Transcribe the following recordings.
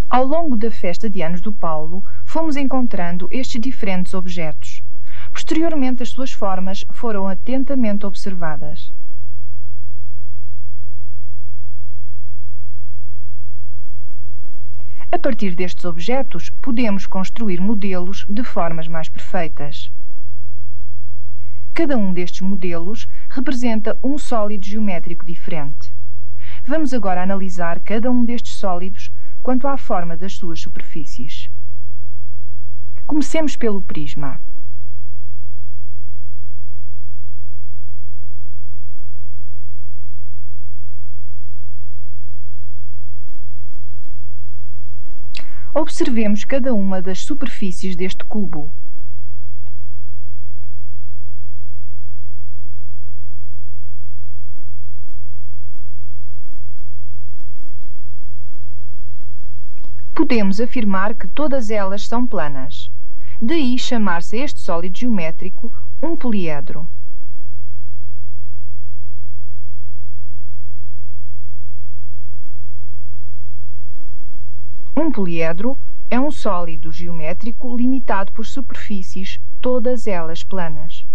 Ao longo da festa de anos do Paulo, fomos encontrando estes diferentes objetos. Posteriormente, as suas formas foram atentamente observadas. A partir destes objetos, podemos construir modelos de formas mais perfeitas. Cada um destes modelos representa um sólido geométrico diferente. Vamos agora analisar cada um destes sólidos quanto à forma das suas superfícies. Comecemos pelo prisma. Observemos cada uma das superfícies deste cubo. Podemos afirmar que todas elas são planas. Daí chamar-se este sólido geométrico um poliedro. Um poliedro é um sólido geométrico limitado por superfícies, todas elas planas.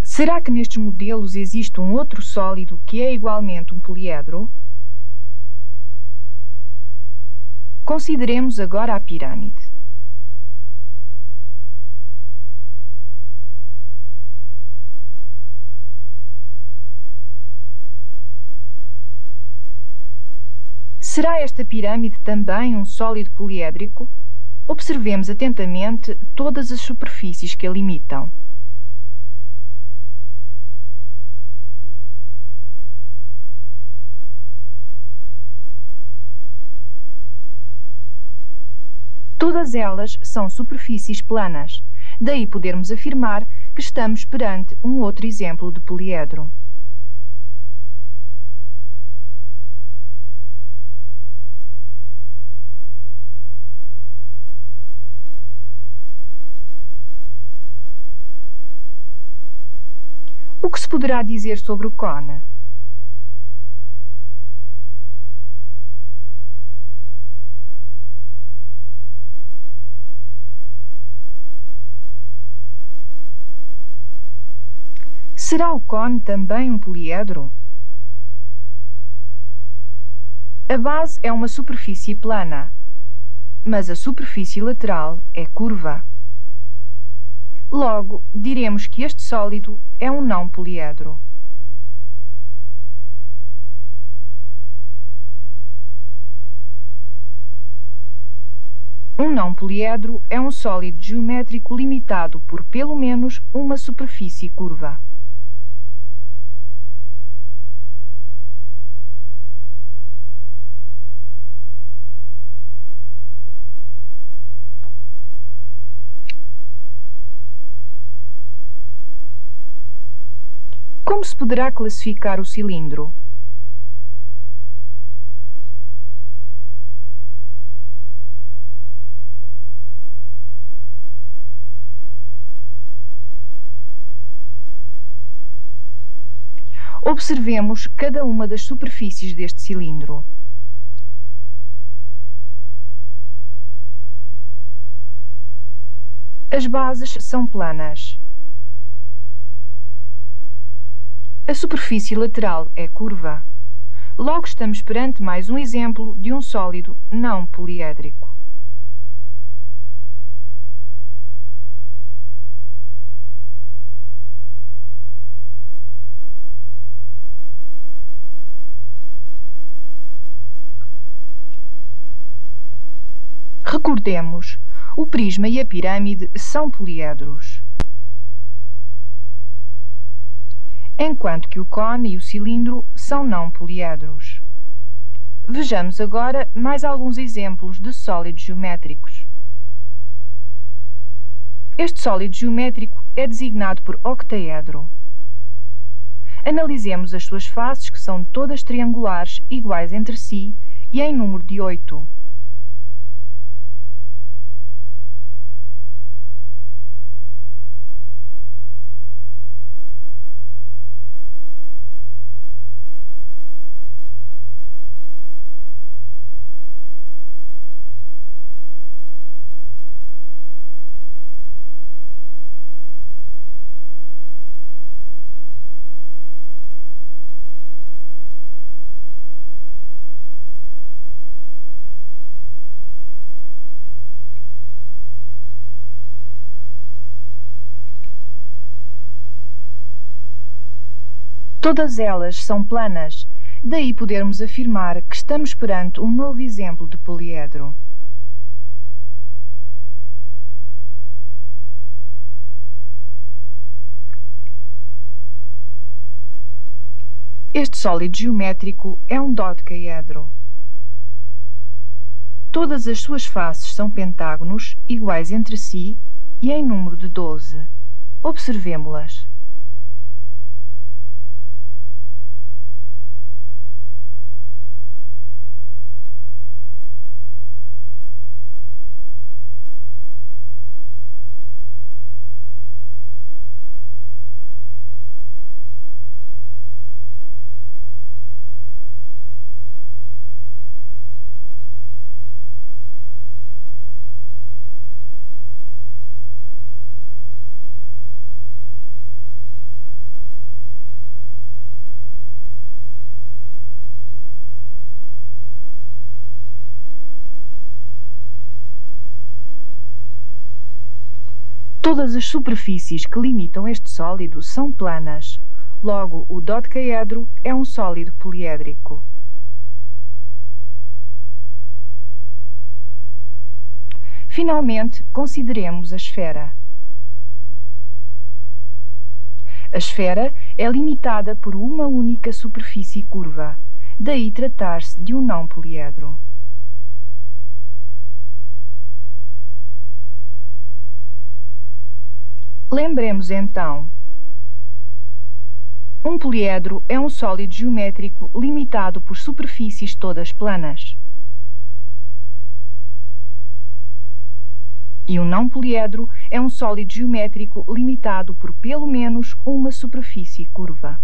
Será que nestes modelos existe um outro sólido que é igualmente um poliedro? Consideremos agora a pirâmide. Será esta pirâmide também um sólido poliédrico? Observemos atentamente todas as superfícies que a limitam. Todas elas são superfícies planas. Daí podermos afirmar que estamos perante um outro exemplo de poliedro. O que se poderá dizer sobre o cone? Será o cone também um poliedro? A base é uma superfície plana, mas a superfície lateral é curva. Logo, diremos que este sólido é um não poliedro. Um não poliedro é um sólido geométrico limitado por pelo menos uma superfície curva. Como se poderá classificar o cilindro? Observemos cada uma das superfícies deste cilindro. As bases são planas. A superfície lateral é curva. Logo estamos perante mais um exemplo de um sólido não poliédrico. Recordemos, o prisma e a pirâmide são poliedros. enquanto que o cone e o cilindro são não poliedros. Vejamos agora mais alguns exemplos de sólidos geométricos. Este sólido geométrico é designado por octaedro. Analisemos as suas faces, que são todas triangulares, iguais entre si e em número de 8. Todas elas são planas, daí podermos afirmar que estamos perante um novo exemplo de poliedro. Este sólido geométrico é um dodecaedro. Todas as suas faces são pentágonos, iguais entre si e em número de 12. Observemo-las. Todas as superfícies que limitam este sólido são planas. Logo, o dodecaedro é um sólido poliédrico. Finalmente, consideremos a esfera. A esfera é limitada por uma única superfície curva, daí tratar-se de um não poliedro. Lembremos então. Um poliedro é um sólido geométrico limitado por superfícies todas planas. E um não poliedro é um sólido geométrico limitado por pelo menos uma superfície curva.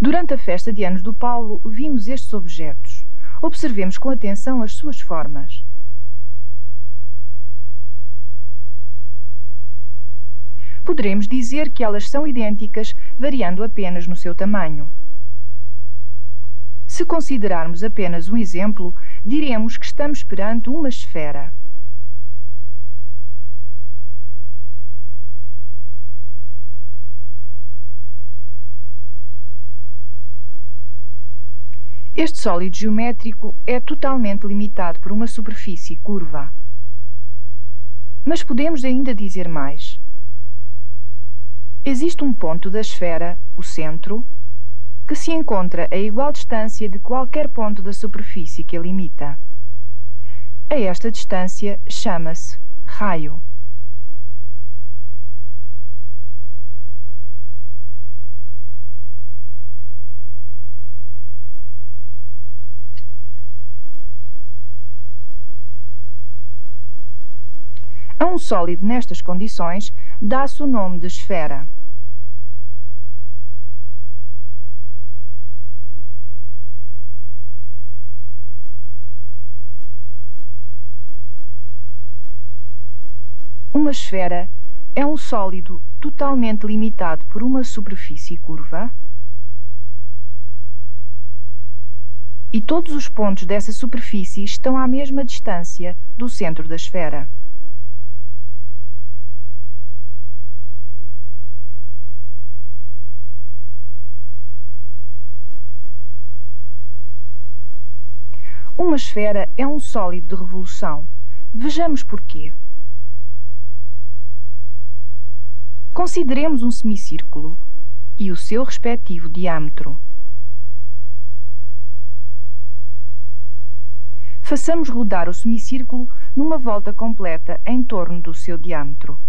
Durante a festa de anos do Paulo, vimos estes objetos. Observemos com atenção as suas formas. Poderemos dizer que elas são idênticas, variando apenas no seu tamanho. Se considerarmos apenas um exemplo, diremos que estamos perante uma esfera. Este sólido geométrico é totalmente limitado por uma superfície curva. Mas podemos ainda dizer mais. Existe um ponto da esfera, o centro, que se encontra a igual distância de qualquer ponto da superfície que a limita. A esta distância chama-se raio. A um sólido nestas condições dá-se o nome de esfera. Uma esfera é um sólido totalmente limitado por uma superfície curva e todos os pontos dessa superfície estão à mesma distância do centro da esfera. Uma esfera é um sólido de revolução. Vejamos porquê. Consideremos um semicírculo e o seu respectivo diâmetro. Façamos rodar o semicírculo numa volta completa em torno do seu diâmetro.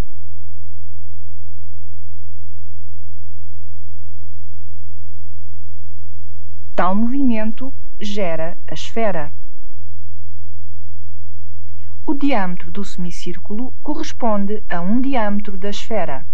Tal movimento gera a esfera. O diâmetro do semicírculo corresponde a um diâmetro da esfera.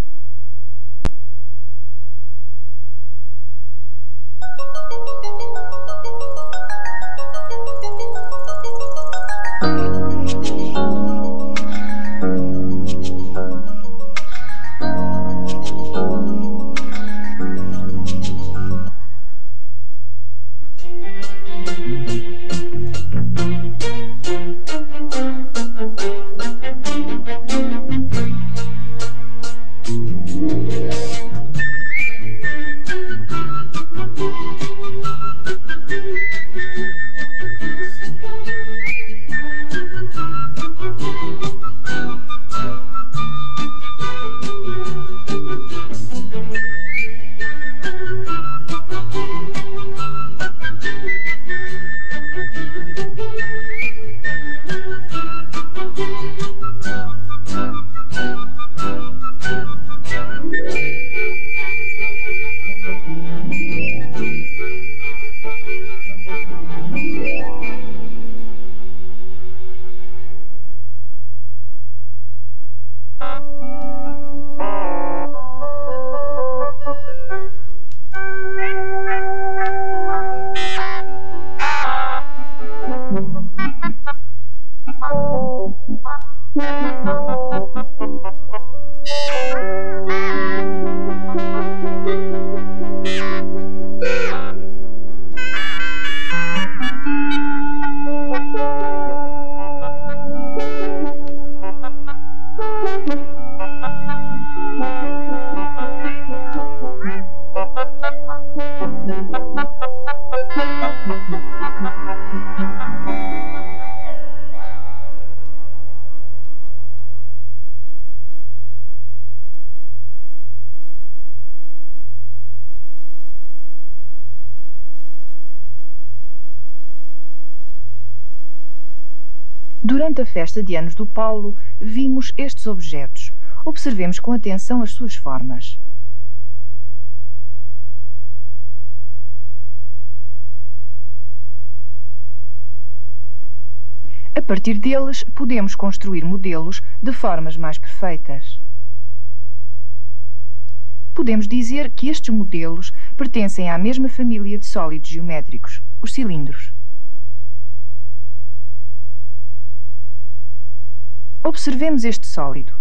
Durante a festa de anos do Paulo, vimos estes objetos. Observemos com atenção as suas formas. A partir deles, podemos construir modelos de formas mais perfeitas. Podemos dizer que estes modelos pertencem à mesma família de sólidos geométricos, os cilindros. Observemos este sólido.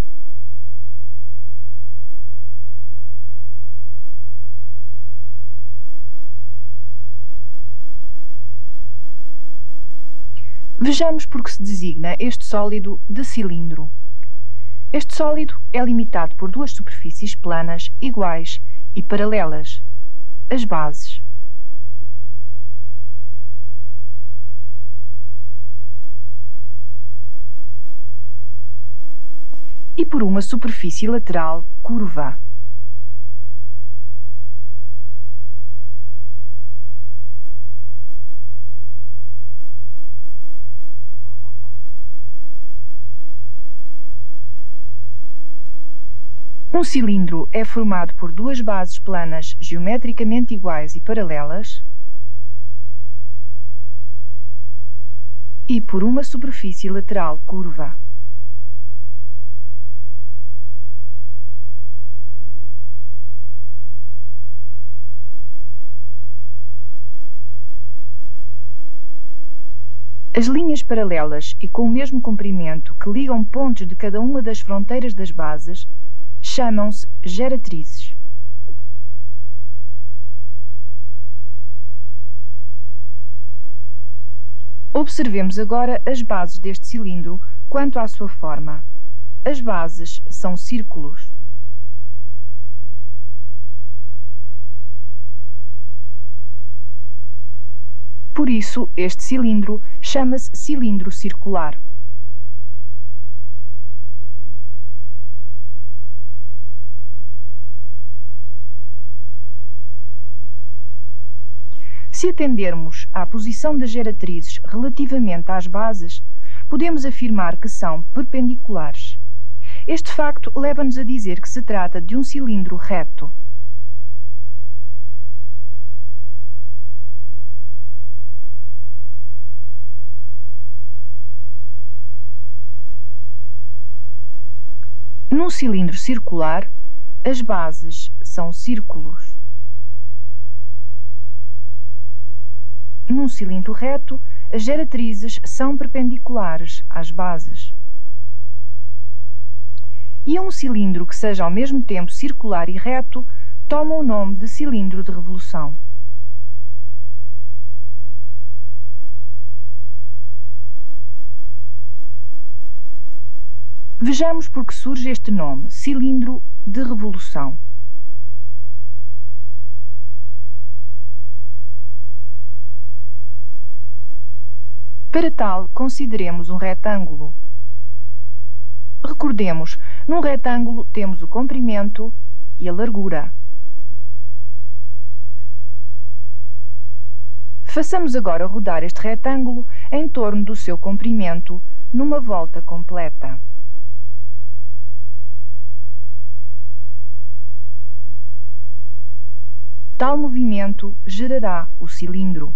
Vejamos por que se designa este sólido de cilindro. Este sólido é limitado por duas superfícies planas iguais e paralelas, as bases. E por uma superfície lateral curva. Um cilindro é formado por duas bases planas geometricamente iguais e paralelas e por uma superfície lateral curva. As linhas paralelas e com o mesmo comprimento que ligam pontos de cada uma das fronteiras das bases chamam-se geratrizes. Observemos agora as bases deste cilindro quanto à sua forma. As bases são círculos. Por isso, este cilindro chama-se cilindro circular. Se atendermos à posição das geratrizes relativamente às bases, podemos afirmar que são perpendiculares. Este facto leva-nos a dizer que se trata de um cilindro reto. Num cilindro circular, as bases são círculos. Num cilindro reto, as geratrizes são perpendiculares às bases. E um cilindro que seja ao mesmo tempo circular e reto toma o nome de cilindro de revolução. Vejamos por que surge este nome, cilindro de revolução. Para tal, consideremos um retângulo. Recordemos, num retângulo temos o comprimento e a largura. Façamos agora rodar este retângulo em torno do seu comprimento numa volta completa. Tal movimento gerará o cilindro.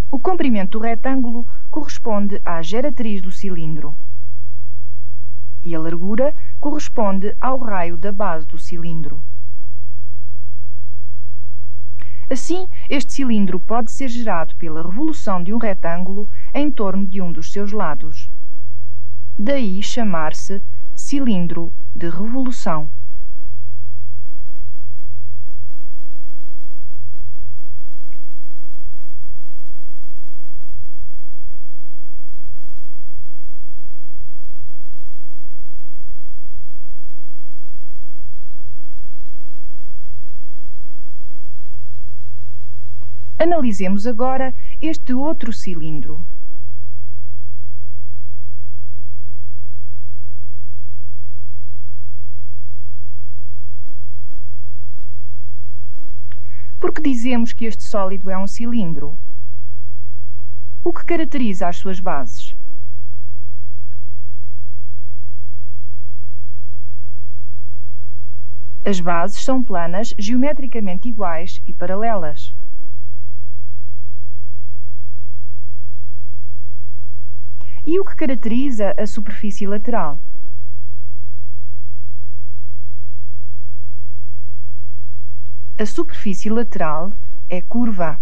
O comprimento do retângulo corresponde à geratriz do cilindro e a largura corresponde ao raio da base do cilindro. Assim, este cilindro pode ser gerado pela revolução de um retângulo em torno de um dos seus lados. Daí chamar-se cilindro de revolução. Analisemos agora este outro cilindro. Por que dizemos que este sólido é um cilindro? O que caracteriza as suas bases? As bases são planas geometricamente iguais e paralelas. E o que caracteriza a superfície lateral? A superfície lateral é curva.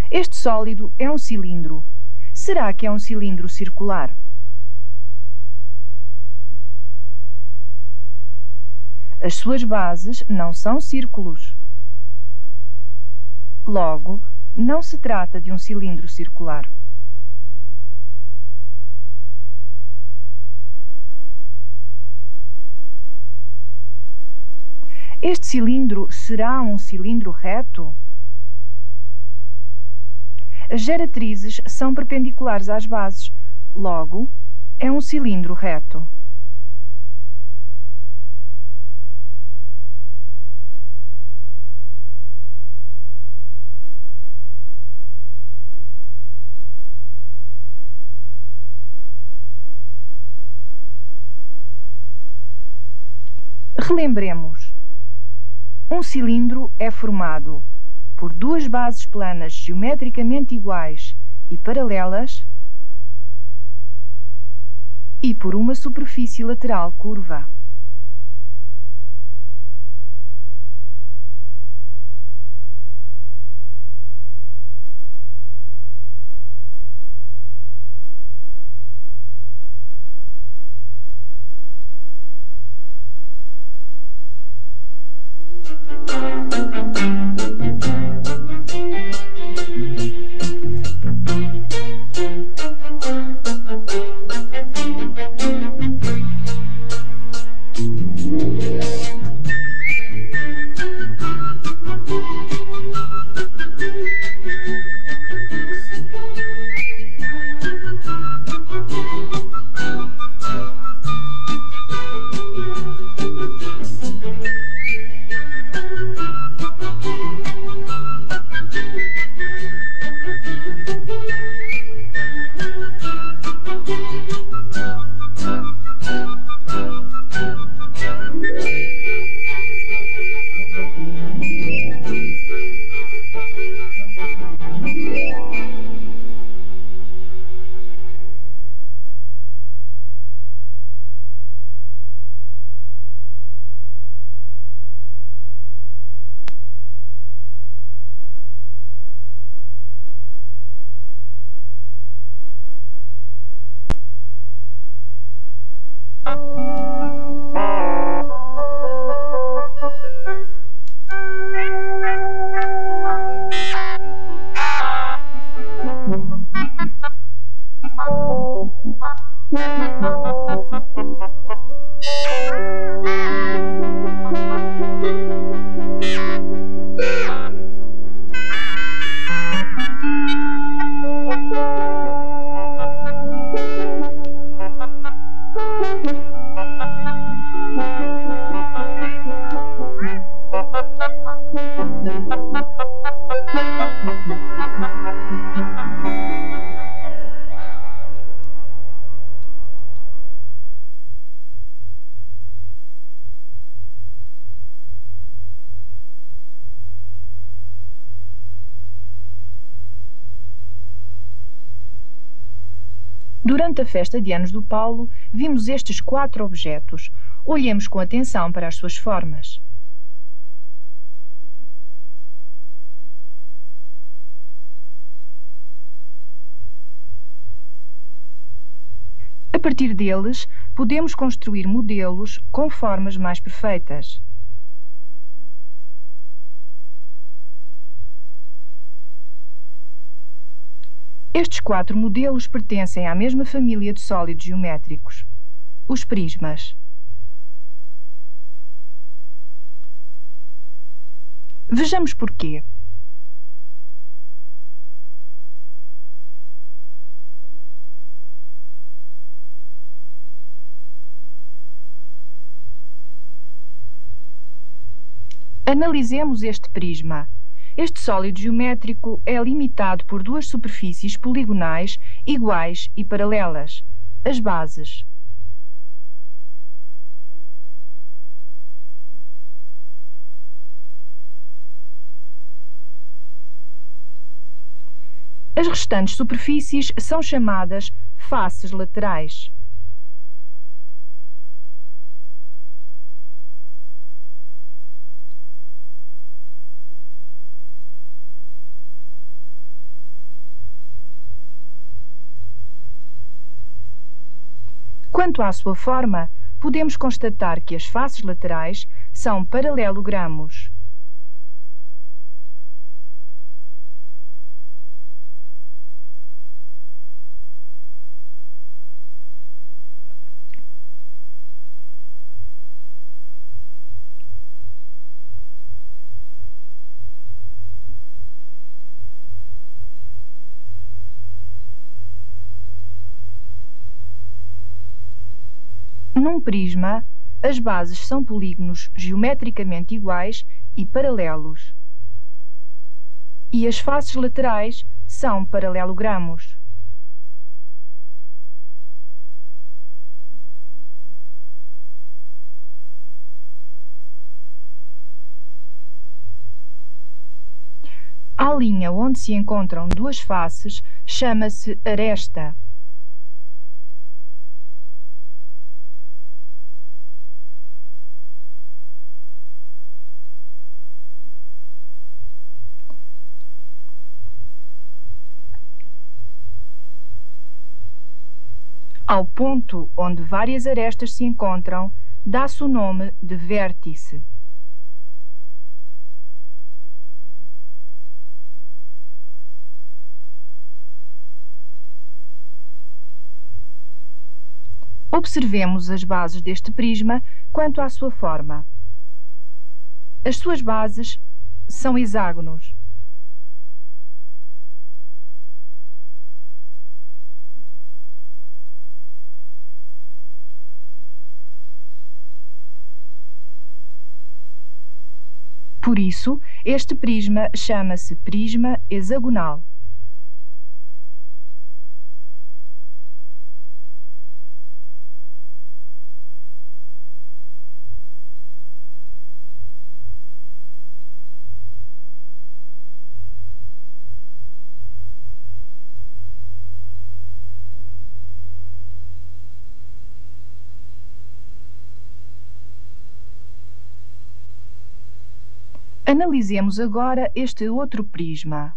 Este sólido é um cilindro. Será que é um cilindro circular? As suas bases não são círculos. Logo, não se trata de um cilindro circular. Este cilindro será um cilindro reto? As geratrizes são perpendiculares às bases. Logo, é um cilindro reto. Relembremos. Um cilindro é formado por duas bases planas geometricamente iguais e paralelas e por uma superfície lateral curva. Durante a festa de anos do Paulo, vimos estes 4 objetos. Olhemos com atenção para as suas formas. A partir deles, podemos construir modelos com formas mais perfeitas. Estes 4 modelos pertencem à mesma família de sólidos geométricos, os prismas. Vejamos porquê. Analisemos este prisma. Este sólido geométrico é limitado por duas superfícies poligonais iguais e paralelas, as bases. As restantes superfícies são chamadas faces laterais. Quanto à sua forma, podemos constatar que as faces laterais são paralelogramos. Num prisma, as bases são polígonos geometricamente iguais e paralelos. E as faces laterais são paralelogramos. A linha onde se encontram duas faces chama-se aresta. Ao ponto onde várias arestas se encontram, dá-se o nome de vértice. Observemos as bases deste prisma quanto à sua forma. As suas bases são hexágonos. Por isso, este prisma chama-se prisma hexagonal. Analisemos agora este outro prisma.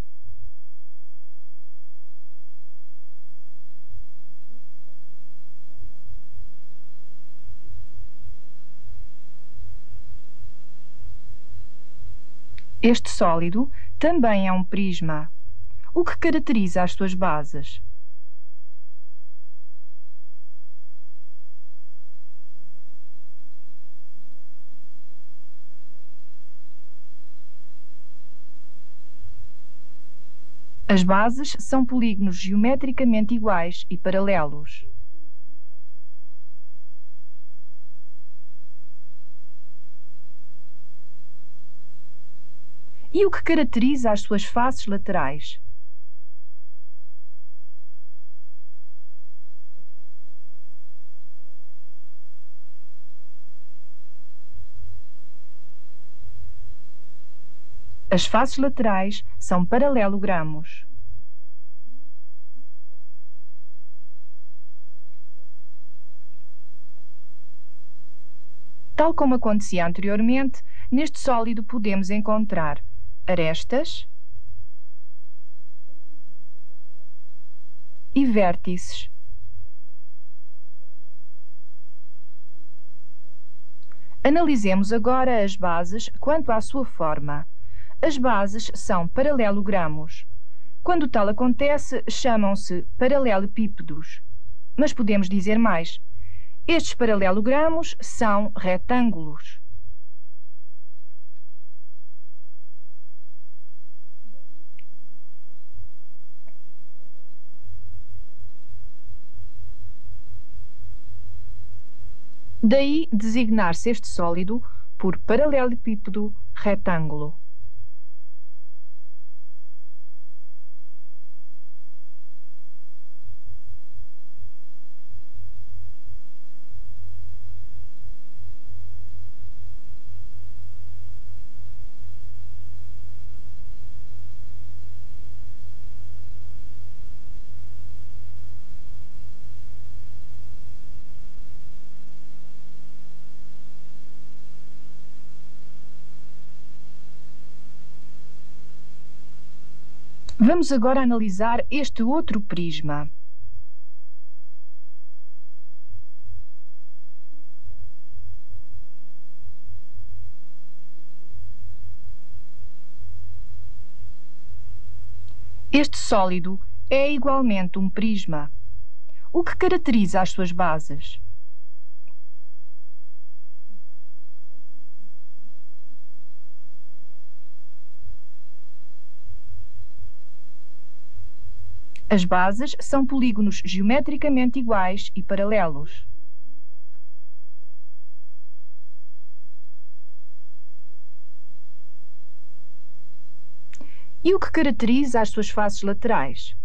Este sólido também é um prisma. O que caracteriza as suas bases? As bases são polígonos geometricamente iguais e paralelos. E o que caracteriza as suas faces laterais? As faces laterais são paralelogramos. Tal como acontecia anteriormente, neste sólido podemos encontrar arestas e vértices. Analisemos agora as bases quanto à sua forma. As bases são paralelogramos. Quando tal acontece, chamam-se paralelepípedos. Mas podemos dizer mais. Estes paralelogramos são retângulos. Daí designar-se este sólido por paralelepípedo retângulo. Vamos agora analisar este outro prisma. Este sólido é igualmente um prisma. O que caracteriza as suas bases? As bases são polígonos geometricamente iguais e paralelos. E o que caracteriza as suas faces laterais?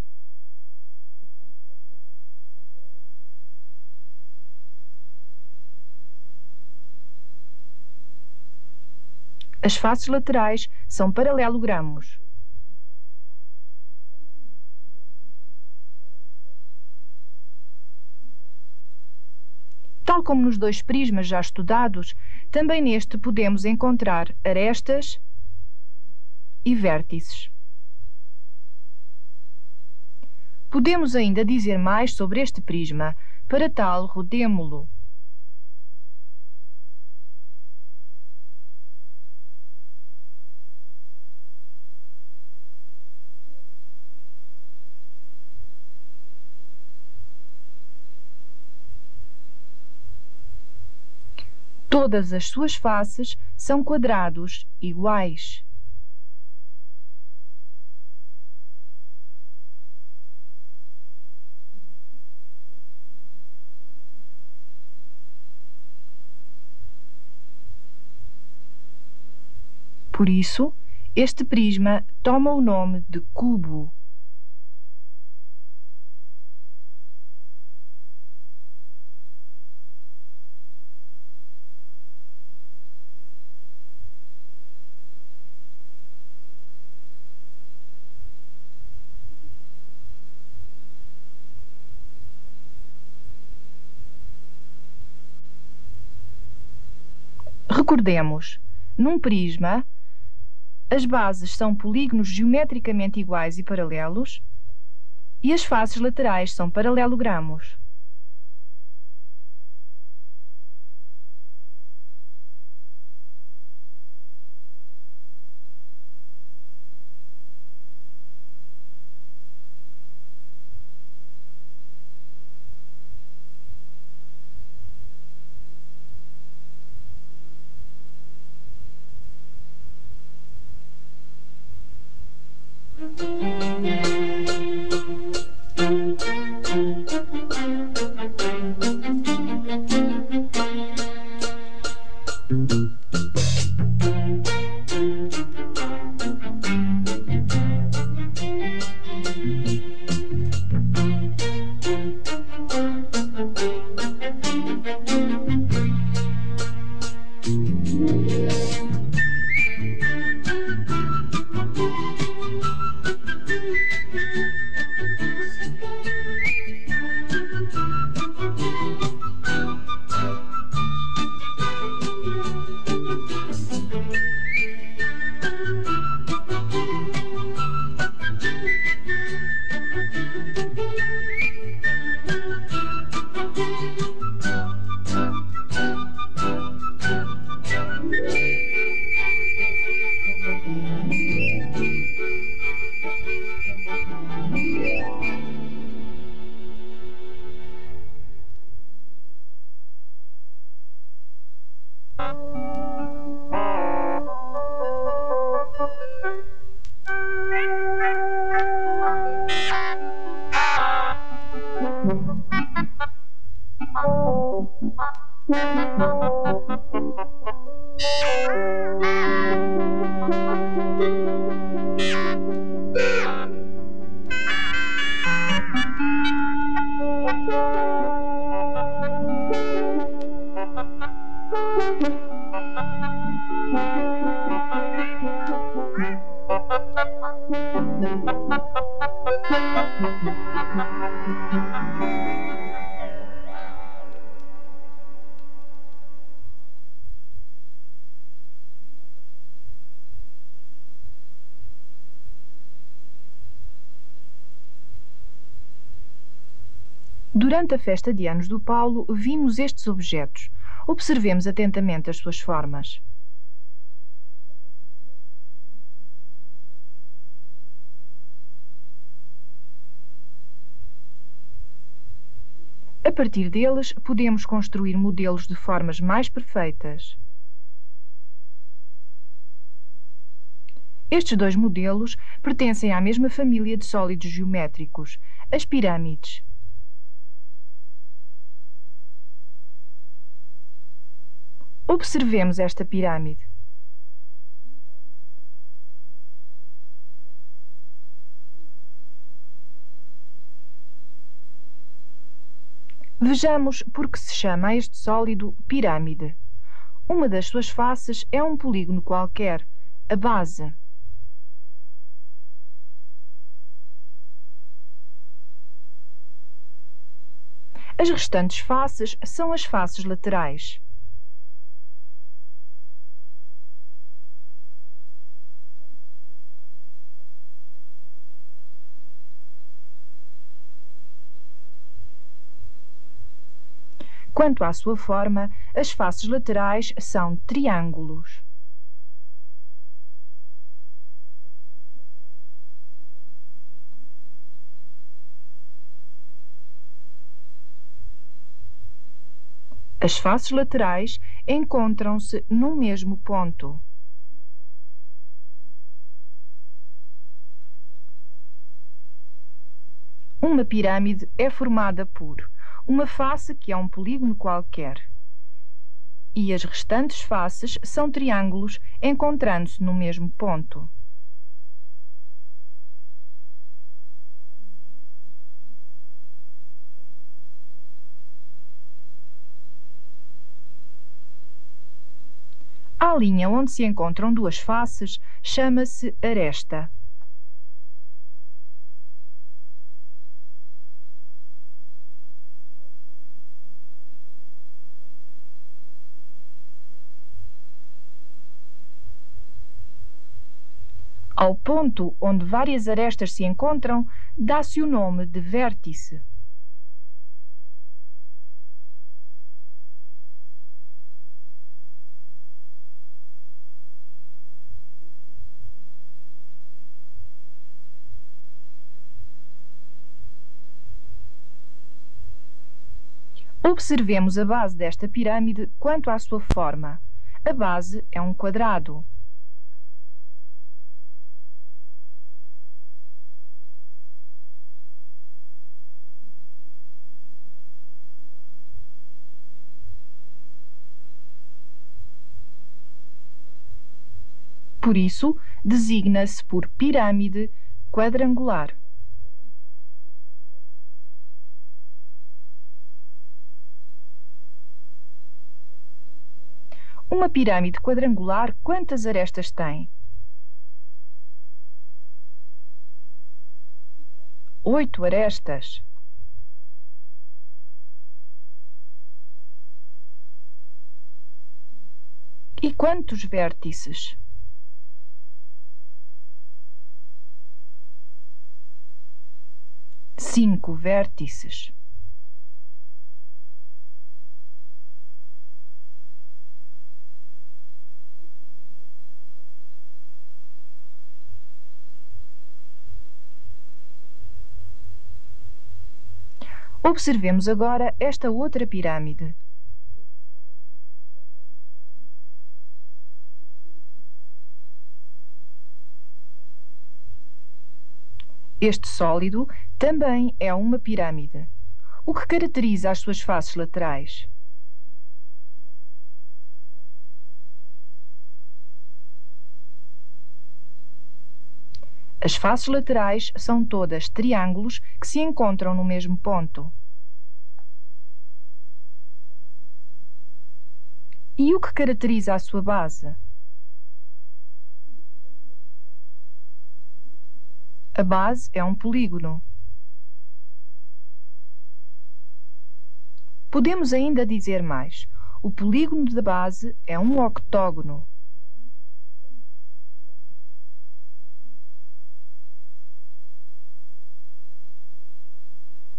As faces laterais são paralelogramos. Tal como nos dois prismas já estudados, também neste podemos encontrar arestas e vértices. Podemos ainda dizer mais sobre este prisma, para tal rodemo-lo. Todas as suas faces são quadrados iguais. Por isso, este prisma toma o nome de cubo. Recordemos, num prisma, as bases são polígonos geometricamente iguais e paralelos e as faces laterais são paralelogramos. Durante a festa de anos do Paulo, vimos estes objetos. Observemos atentamente as suas formas. A partir deles, podemos construir modelos de formas mais perfeitas. Estes dois modelos pertencem à mesma família de sólidos geométricos, as pirâmides. Observemos esta pirâmide. Vejamos por que se chama a este sólido pirâmide. Uma das suas faces é um polígono qualquer, a base. As restantes faces são as faces laterais. Quanto à sua forma, as faces laterais são triângulos. As faces laterais encontram-se no mesmo ponto. Uma pirâmide é formada por uma face que é um polígono qualquer, e as restantes faces são triângulos encontrando-se no mesmo ponto. A linha onde se encontram duas faces chama-se aresta. Ao ponto onde várias arestas se encontram, dá-se o nome de vértice. Observemos a base desta pirâmide quanto à sua forma. A base é um quadrado. Por isso, designa-se por pirâmide quadrangular. Uma pirâmide quadrangular, quantas arestas tem? 8 arestas. E quantos vértices? 5 vértices. Observemos agora esta outra pirâmide. Este sólido também é uma pirâmide. O que caracteriza as suas faces laterais? As faces laterais são todas triângulos que se encontram no mesmo ponto. E o que caracteriza a sua base? A base é um polígono. Podemos ainda dizer mais. O polígono da base é um octógono.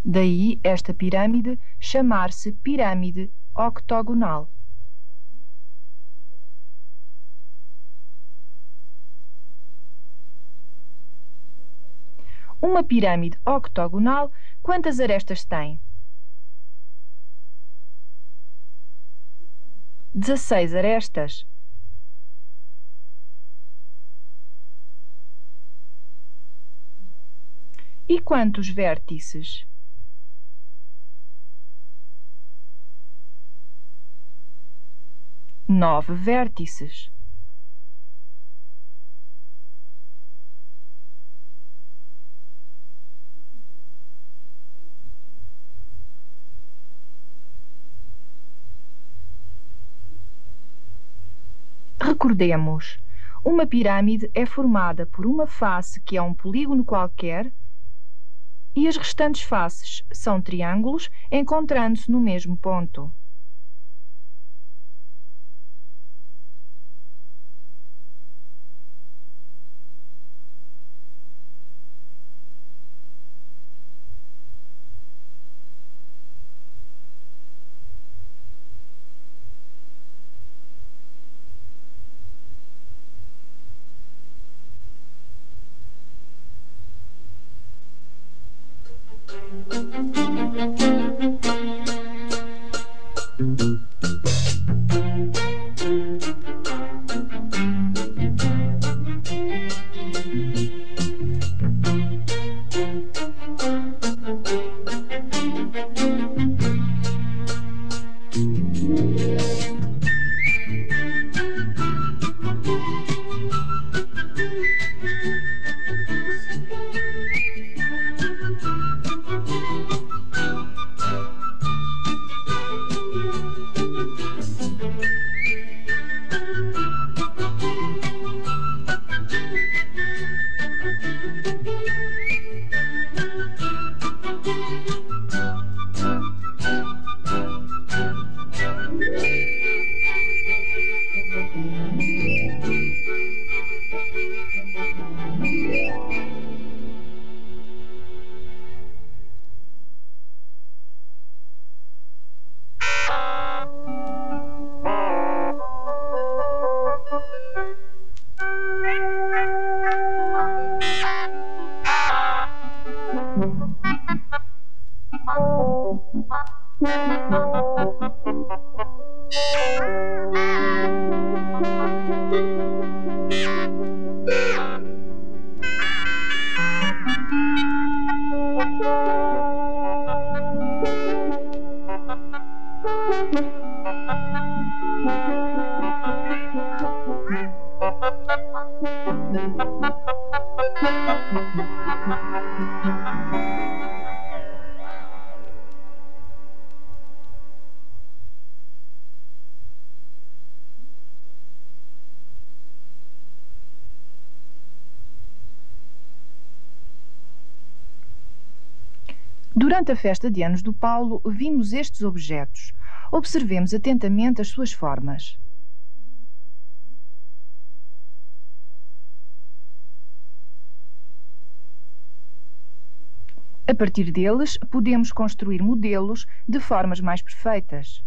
Daí esta pirâmide chamar-se pirâmide octogonal. Uma pirâmide octogonal, quantas arestas tem? 16 arestas. E quantos vértices? Nove vértices. Recordemos, uma pirâmide é formada por uma face que é um polígono qualquer e as restantes faces são triângulos encontrando-se no mesmo ponto. Durante a festa de anos do Paulo, vimos estes objetos. Observemos atentamente as suas formas. A partir deles, podemos construir modelos de formas mais perfeitas.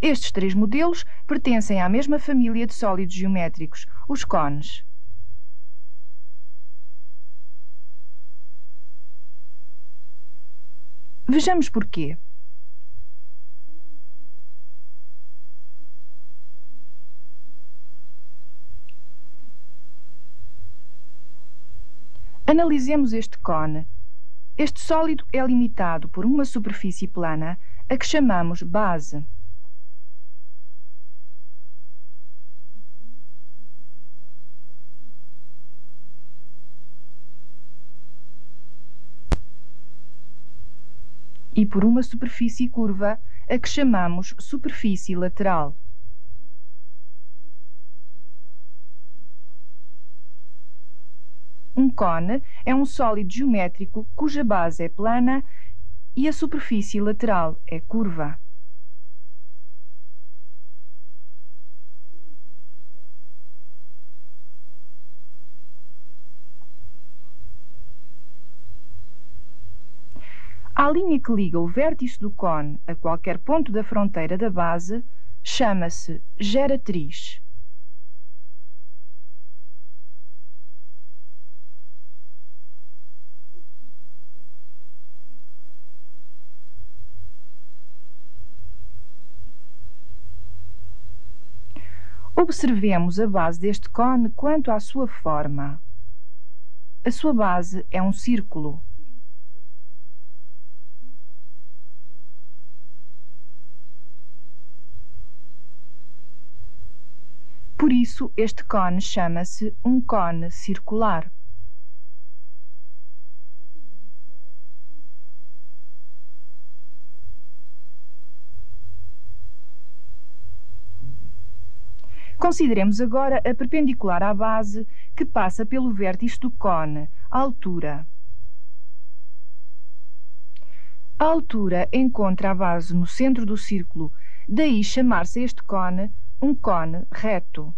Estes três modelos pertencem à mesma família de sólidos geométricos, os cones. Vejamos porquê. Analisemos este cone. Este sólido é limitado por uma superfície plana, a que chamamos base. E por uma superfície curva, a que chamamos superfície lateral. Um cone é um sólido geométrico cuja base é plana e a superfície lateral é curva. A linha que liga o vértice do cone a qualquer ponto da fronteira da base chama-se geratriz. Observemos a base deste cone quanto à sua forma. A sua base é um círculo. Por isso, este cone chama-se um cone circular. Consideremos agora a perpendicular à base que passa pelo vértice do cone, a altura. A altura encontra a base no centro do círculo, daí chamar-se este cone um cone reto.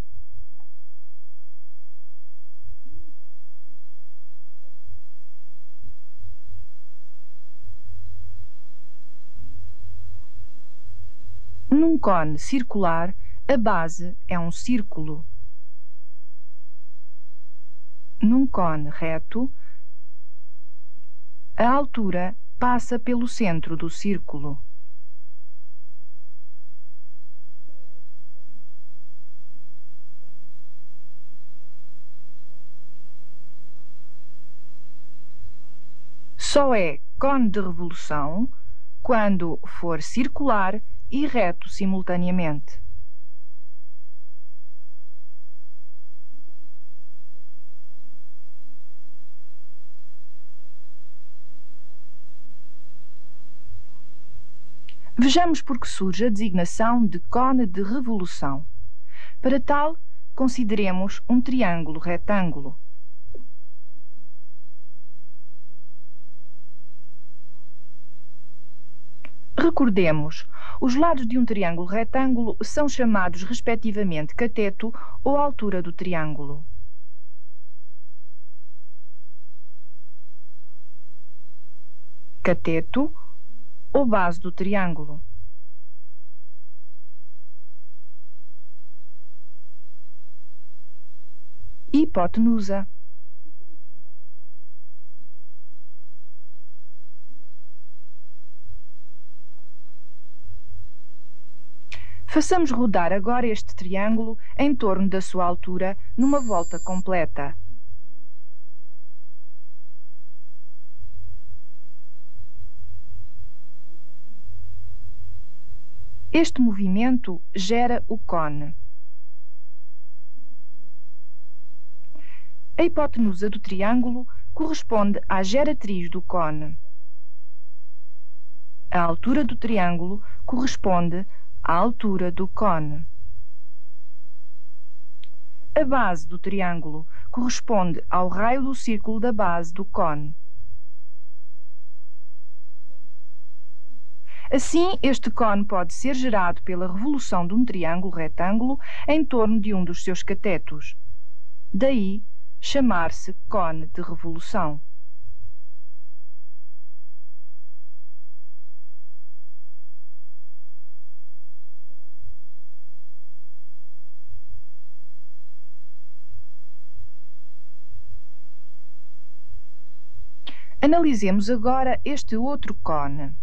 Num cone circular, a base é um círculo. Num cone reto, a altura passa pelo centro do círculo. Só é cone de revolução quando for circular e reto simultaneamente. Vejamos por que surge a designação de cone de revolução. Para tal, consideremos um triângulo retângulo. Recordemos, os lados de um triângulo retângulo são chamados respectivamente cateto ou altura do triângulo. Cateto ou base do triângulo. Hipotenusa. Façamos rodar agora este triângulo em torno da sua altura numa volta completa. Este movimento gera o cone. A hipotenusa do triângulo corresponde à geratriz do cone. A altura do triângulo corresponde à altura do cone. A base do triângulo corresponde ao raio do círculo da base do cone. Assim, este cone pode ser gerado pela revolução de um triângulo retângulo em torno de um dos seus catetos. Daí, chamar-se cone de revolução. Analisemos agora este outro cone.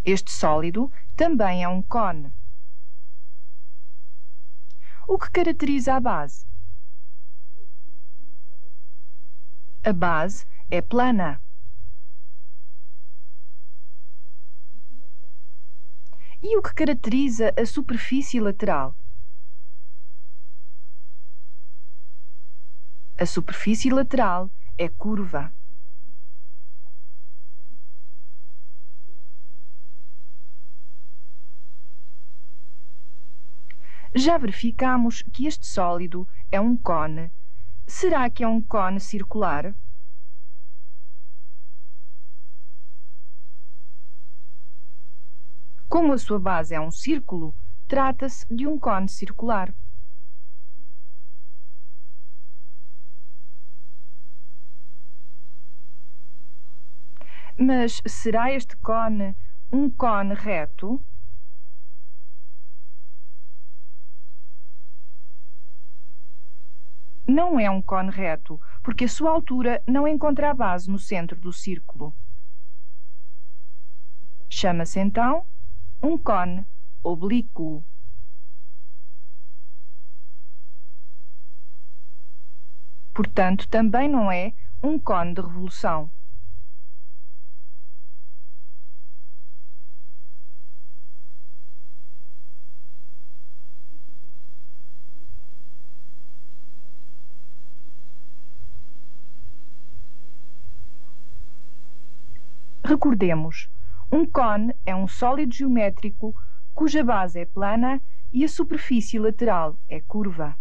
Este sólido também é um cone. O que caracteriza a base? A base é plana. E o que caracteriza a superfície lateral? A superfície lateral é curva. Já verificamos que este sólido é um cone. Será que é um cone circular? Como a sua base é um círculo, trata-se de um cone circular. Mas será este cone um cone reto? Não é um cone reto, porque a sua altura não encontra a base no centro do círculo. Chama-se então um cone oblíquo. Portanto, também não é um cone de revolução. Recordemos, um cone é um sólido geométrico cuja base é plana e a superfície lateral é curva.